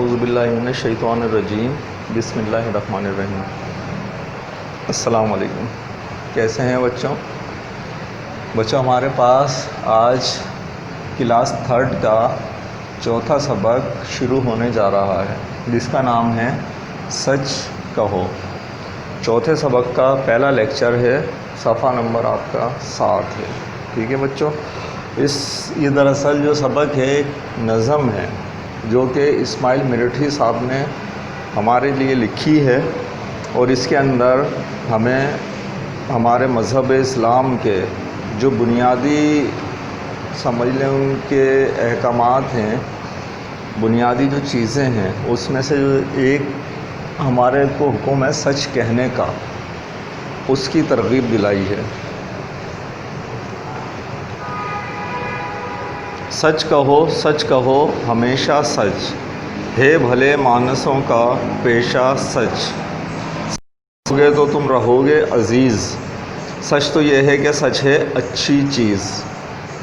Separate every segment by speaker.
Speaker 1: औज़ुबिल्लाहि मिनश्शैतानिर्रजीम बिस्मिल्लाहिर्रहमानिर्रहीम। अस्सलाम वालेकुम। कैसे हैं बच्चों? हमारे पास आज क्लास 3 का चौथा सबक शुरू होने जा रहा है जिसका नाम है सच कहो। चौथे सबक का पहला लेक्चर है, सफ़ा नंबर आपका 7 है। ठीक है बच्चों, ये दरअसल जो सबक है एक नज़म है जो कि इस्माइल मिरठी साहब ने हमारे लिए लिखी है और इसके अंदर हमें हमारे मज़हब इस्लाम के जो बुनियादी समझ लें उनके अहकामात हैं, बुनियादी जो चीज़ें हैं उसमें से एक हमारे को हुक्म है सच कहने का, उसकी तरगीब दिलाई है। सच कहो हमेशा सच है, भले मानसों का पेशा सच। रहोगे तो तुम रहोगे अज़ीज़, सच तो ये है कि सच है अच्छी चीज़।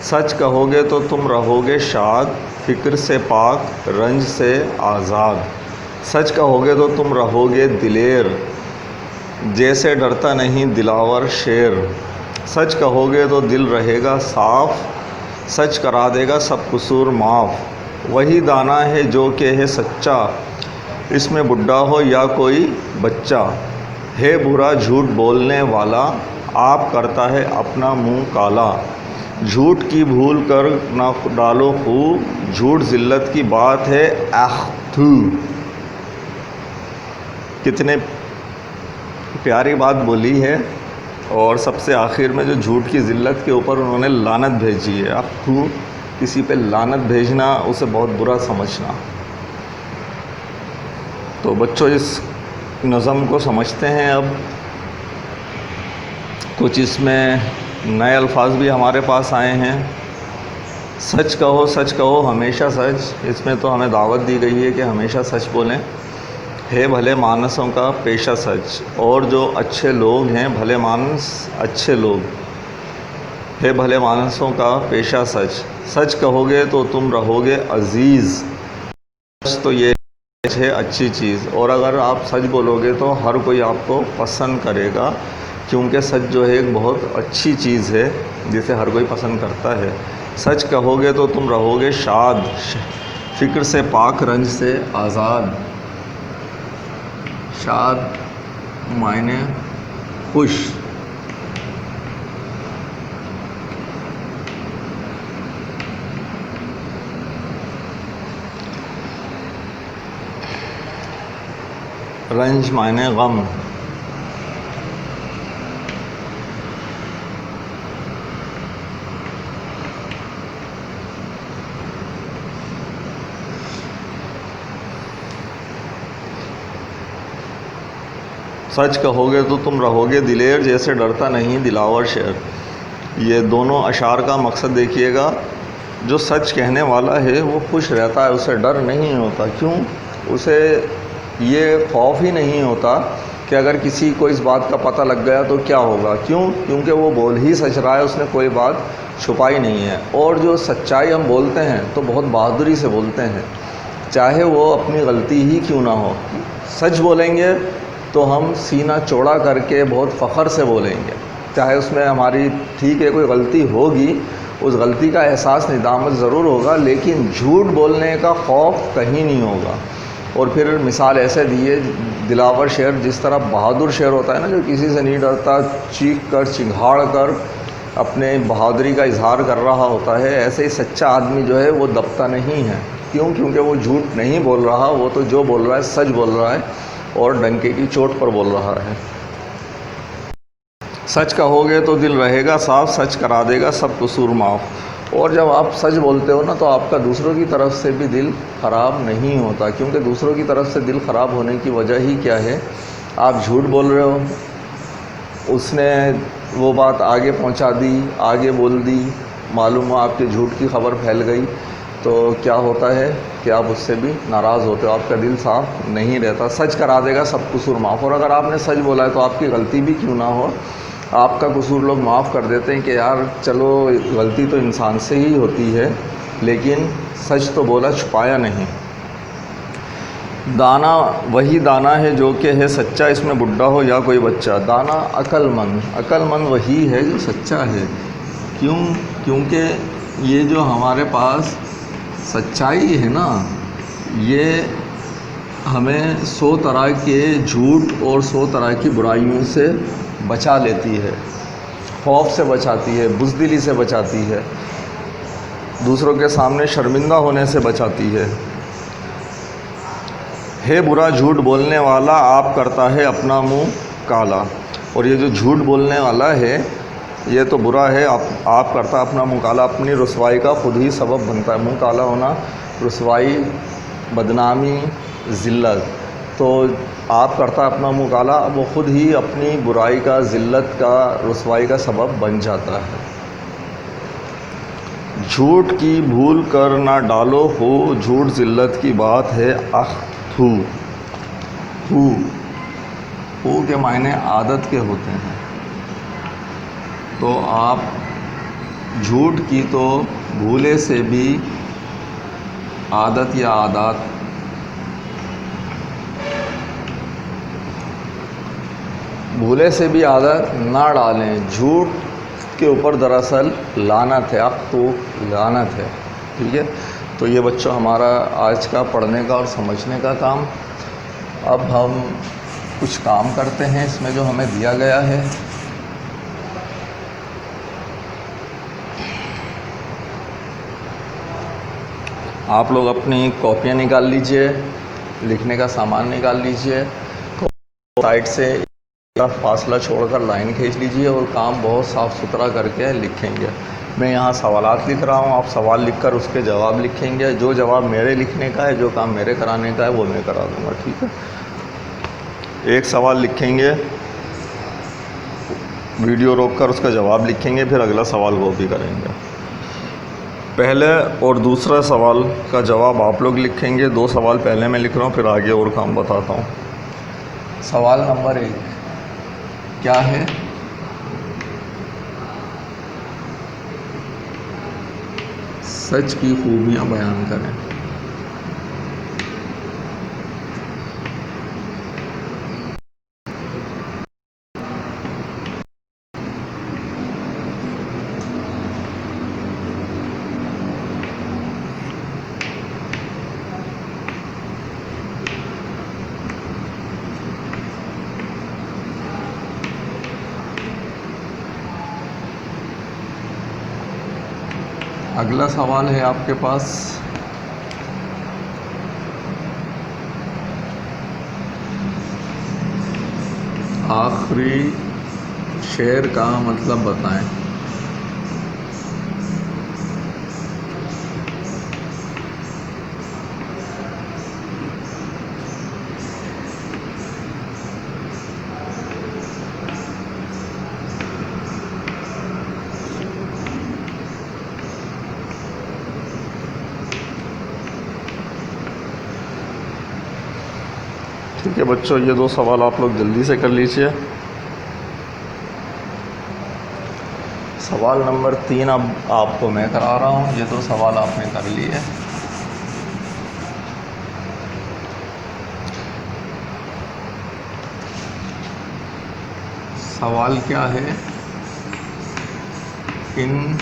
Speaker 1: सच कहोगे तो तुम रहोगे शाद, फ़िक्र से पाक, रंज से आज़ाद। सच कहोगे तो तुम रहोगे दिलेर, जैसे डरता नहीं दिलावर शेर। सच कहोगे तो दिल रहेगा साफ़, सच करा देगा सब कसूर माफ़। वही दाना है जो कि है सच्चा, इसमें बुढ़ा हो या कोई बच्चा। है बुरा झूठ बोलने वाला, आप करता है अपना मुंह काला। झूठ की भूल कर ना डालो खूब, झूठ ज़िल्लत की बात है आह थू। कितने प्यारी बात बोली है। और सबसे आखिर में जो झूठ की ज़िल्लत के ऊपर उन्होंने लानत भेजी है। आपको किसी पे लानत भेजना, उसे बहुत बुरा समझना। तो बच्चों इस नज़म को समझते हैं। अब कुछ इसमें नए अल्फाज भी हमारे पास आए हैं। सच कहो हमेशा सच, इसमें तो हमें दावत दी गई है कि हमेशा सच बोलें। है भले मानसों का पेशा सच, और जो अच्छे लोग हैं भले मानस अच्छे लोग, है भले मानसों का पेशा सच। सच कहोगे तो तुम रहोगे अज़ीज़, सच तो ये है अच्छी चीज़। और अगर आप सच बोलोगे तो हर कोई आपको पसंद करेगा, क्योंकि सच जो है एक बहुत अच्छी चीज़ है जिसे हर कोई पसंद करता है। सच कहोगे तो तुम रहोगे शाद, फ़िक्र से पाक, रंज से आज़ाद। शाद मायने खुश। रंज मायने गम। सच कहोगे तो तुम रहोगे दिलेर, जैसे डरता नहीं दिलावर शेर। ये दोनों अशार का मकसद देखिएगा। जो सच कहने वाला है वो खुश रहता है, उसे डर नहीं होता। क्यों? उसे ये खौफ ही नहीं होता कि अगर किसी को इस बात का पता लग गया तो क्या होगा। क्यों? क्योंकि वो बोल ही सच रहा है, उसने कोई बात छुपाई नहीं है। और जो सच्चाई हम बोलते हैं तो बहुत बहादुरी से बोलते हैं, चाहे वो अपनी गलती ही क्यों ना हो। सच बोलेंगे तो हम सीना चौड़ा करके बहुत फ़ख्र से बोलेंगे, चाहे उसमें हमारी ठीक है कोई गलती होगी, उस गलती का एहसास निदामत ज़रूर होगा, लेकिन झूठ बोलने का खौफ कहीं नहीं होगा। और फिर मिसाल ऐसे दिए, दिलावर शेर जिस तरह बहादुर शेर होता है ना, जो किसी से नहीं डरता, चीख कर चिंघाड़ कर अपने बहादुरी का इजहार कर रहा होता है, ऐसे ही सच्चा आदमी जो है वो दबता नहीं है। क्यों? क्योंकि वो झूठ नहीं बोल रहा, वो तो जो बोल रहा है सच बोल रहा है और डंके की चोट पर बोल रहा है। सच कहोगे तो दिल रहेगा साफ, सच करा देगा सब कसूर माफ़। और जब आप सच बोलते हो ना तो आपका दूसरों की तरफ से भी दिल ख़राब नहीं होता, क्योंकि दूसरों की तरफ से दिल ख़राब होने की वजह ही क्या है? आप झूठ बोल रहे हो, उसने वो बात आगे पहुंचा दी, आगे बोल दी, मालूम हो आपके झूठ की खबर फैल गई, तो क्या होता है कि आप उससे भी नाराज़ होते हो, आपका दिल साफ़ नहीं रहता। सच करा देगा सब कसूर माफ़। और अगर आपने सच बोला है तो आपकी गलती भी क्यों ना हो, आपका कसूर लोग माफ़ कर देते हैं कि यार चलो गलती तो इंसान से ही होती है, लेकिन सच तो बोला, छुपाया नहीं। दाना वही दाना है जो कि है सच्चा, इसमें बुढ़ा हो या कोई बच्चा। दाना अक्लमंद वही है जो सच्चा है। क्यों? क्योंकि ये जो हमारे पास सच्चाई है ना, ये हमें 100 तरह के झूठ और 100 तरह की बुराइयों से बचा लेती है। खौफ से बचाती है, बुज़दिली से बचाती है, दूसरों के सामने शर्मिंदा होने से बचाती है। हे बुरा झूठ बोलने वाला, आप करता है अपना मुंह काला। और ये जो झूठ बोलने वाला है ये तो बुरा है, आप करता अपना मुंह काला, अपनी रुसवाई का खुद ही सबब बनता है। मुंह काला होना रुसवाई, बदनामी, ज़िल्लत। तो आप करता अपना मुंह काला, वो ख़ुद ही अपनी बुराई का, ज़िल्लत का, रुसवाई का सबब बन जाता है। झूठ की भूल कर ना डालो हो, झूठ ज़िल्लत की बात है। हू के मायने आदत के होते हैं। तो आप झूठ की तो भूले से भी आदत या आदात भूले से भी आदत ना डालें। झूठ के ऊपर दरअसल लानत है, लानत है। ठीक है, तो ये बच्चों हमारा आज का पढ़ने का और समझने का काम। अब हम कुछ काम करते हैं इसमें जो हमें दिया गया है। आप लोग अपनी कॉपियाँ निकाल लीजिए, लिखने का सामान निकाल लीजिए, साइड से फासला छोड़कर लाइन खींच लीजिए और काम बहुत साफ़ सुथरा करके लिखेंगे। मैं यहाँ सवालात लिख रहा हूँ, आप सवाल लिखकर उसके जवाब लिखेंगे। जो जवाब मेरे लिखने का है, जो काम मेरे कराने का है, वो मैं करा दूँगा। ठीक है, एक सवाल लिखेंगे, वीडियो रोककर उसका जवाब लिखेंगे, फिर अगला सवाल कॉपी करेंगे। पहले और दूसरा सवाल का जवाब आप लोग लिखेंगे। 2 सवाल पहले मैं लिख रहा हूँ, फिर आगे और काम बताता हूँ। सवाल नंबर 1 क्या है? सच की खूबियाँ बयान करें। अगला सवाल है आपके पास, आखिरी शेर का मतलब बताएं। ठीक है बच्चों, ये 2 सवाल आप लोग जल्दी से कर लीजिए। सवाल नंबर 3 अब आपको मैं करा रहा हूँ। ये 2 सवाल आपने कर लिए। सवाल क्या है? इन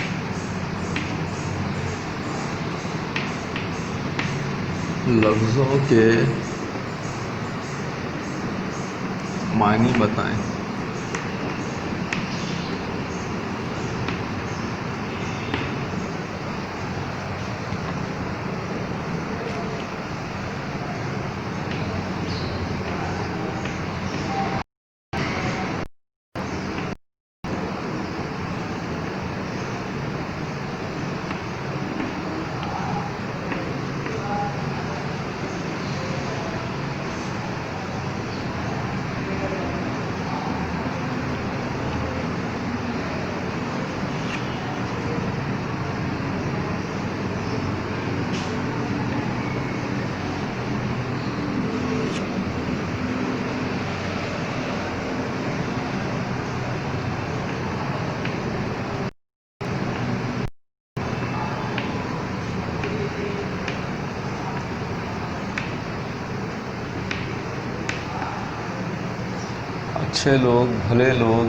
Speaker 1: लफ्ज़ों के मायने बताएं। अच्छे लोग, भले लोग,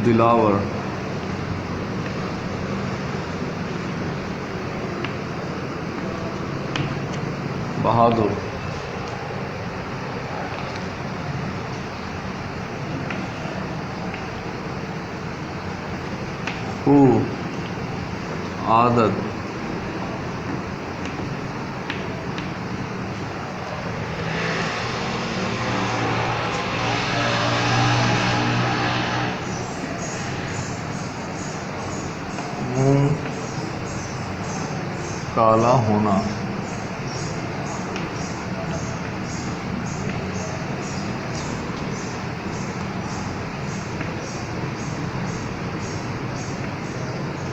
Speaker 1: दिलावर, बहादुर, हू, आदत, मुंह काला होना,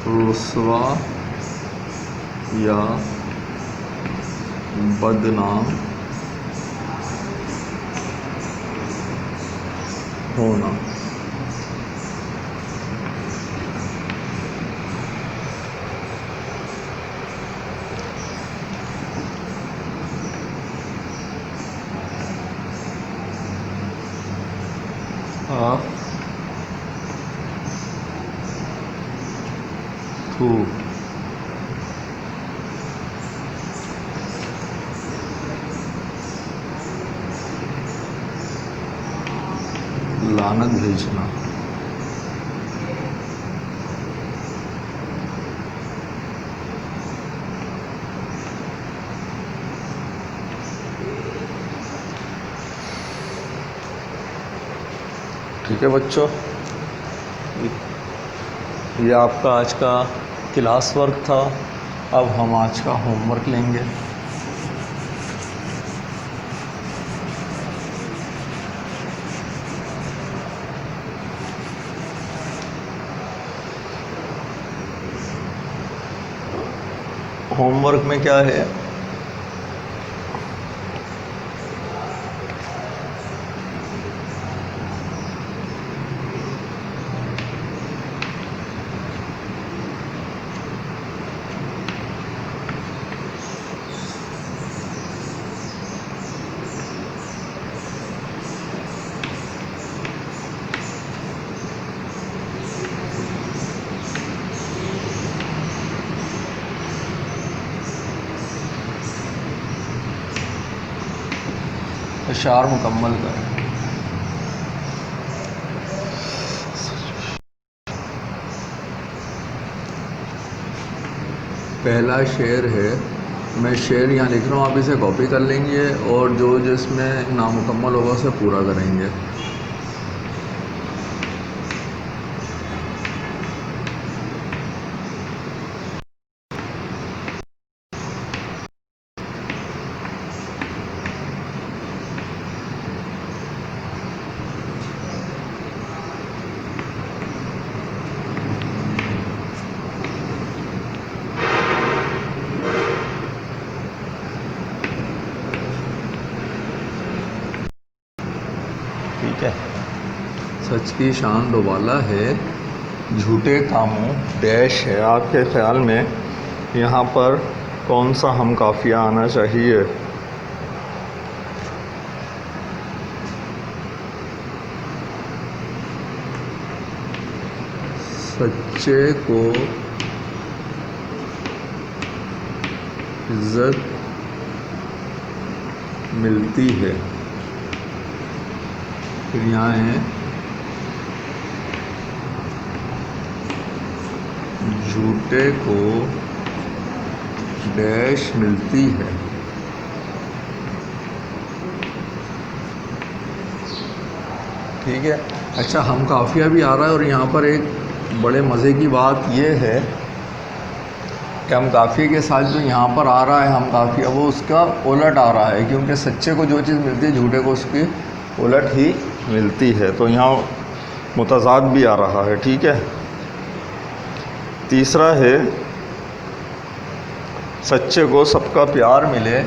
Speaker 1: रुस्वा या बदनाम होना। आप थू, लानत भेजना, ठीक है बच्चों, ये आपका आज का क्लास वर्क था। अब हम आज का होमवर्क लेंगे। होमवर्क में क्या है, अशार मुकम्मल करें। पहला शेर है, मैं शेर यहाँ लिख रहा हूँ, आप इसे कॉपी कर लेंगे और जो जिसमें नामुकम्मल होगा उसे पूरा करेंगे। ठीक है, सच की शान दोबाला है, झूठे कामों डैश है। आपके ख्याल में यहाँ पर कौन सा हम काफिया आना चाहिए? सच्चे को इज्जत मिलती है। फिर यहाँ है, झूठे को डैश मिलती है। ठीक है, अच्छा हम काफिया भी आ रहा है और यहाँ पर एक बड़े मज़े की बात यह है कि हम काफिया के साथ जो यहाँ पर आ रहा है हम काफिया, वो उसका उलट आ रहा है, क्योंकि सच्चे को जो चीज़ मिलती है झूठे को उसकी उलट ही मिलती है, तो यहाँ मुतज़ाद भी आ रहा है। ठीक है, तीसरा है, सच्चे को सबका प्यार मिले,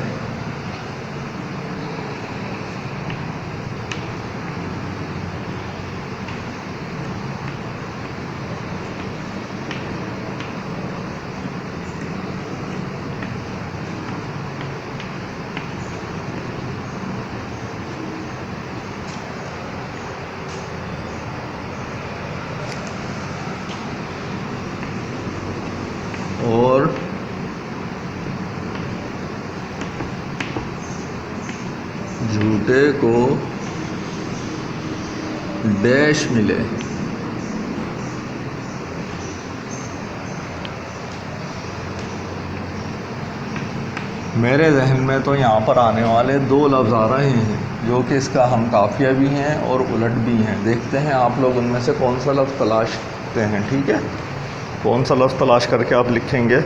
Speaker 1: झूठे को डैश मिले। मेरे जहन में तो यहाँ पर आने वाले दो लफ्ज़ आ रहे हैं जो कि इसका हम काफ़िया भी हैं और उलट भी हैं। देखते हैं आप लोग उनमें से कौन सा लफ्ज़ तलाश करते हैं। ठीक है, कौन सा लफ्ज़ तलाश करके आप लिखेंगे।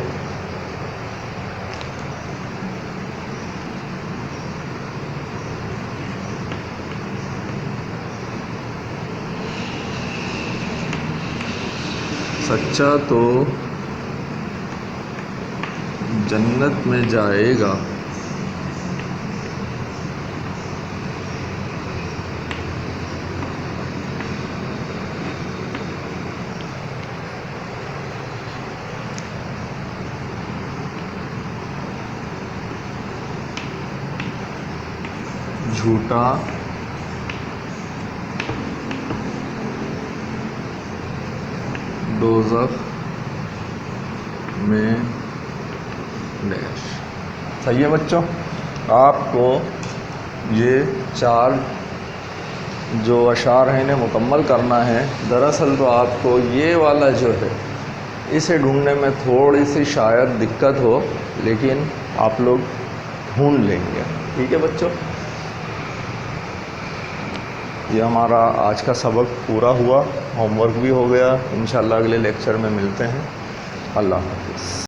Speaker 1: सच्चा तो जन्नत में जाएगा। झूठा दोज़ख में डैश। सही है बच्चों, आपको ये 4 जो अशार हैं इन्हें मुकम्मल करना है। दरअसल तो आपको ये वाला जो है इसे ढूंढने में थोड़ी सी शायद दिक्कत हो, लेकिन आप लोग ढूंढ लेंगे। ठीक है बच्चों, ये हमारा आज का सबक पूरा हुआ, होमवर्क भी हो गया। इंशाल्लाह अगले लेक्चर में मिलते हैं। अल्लाह हाफ़िज़।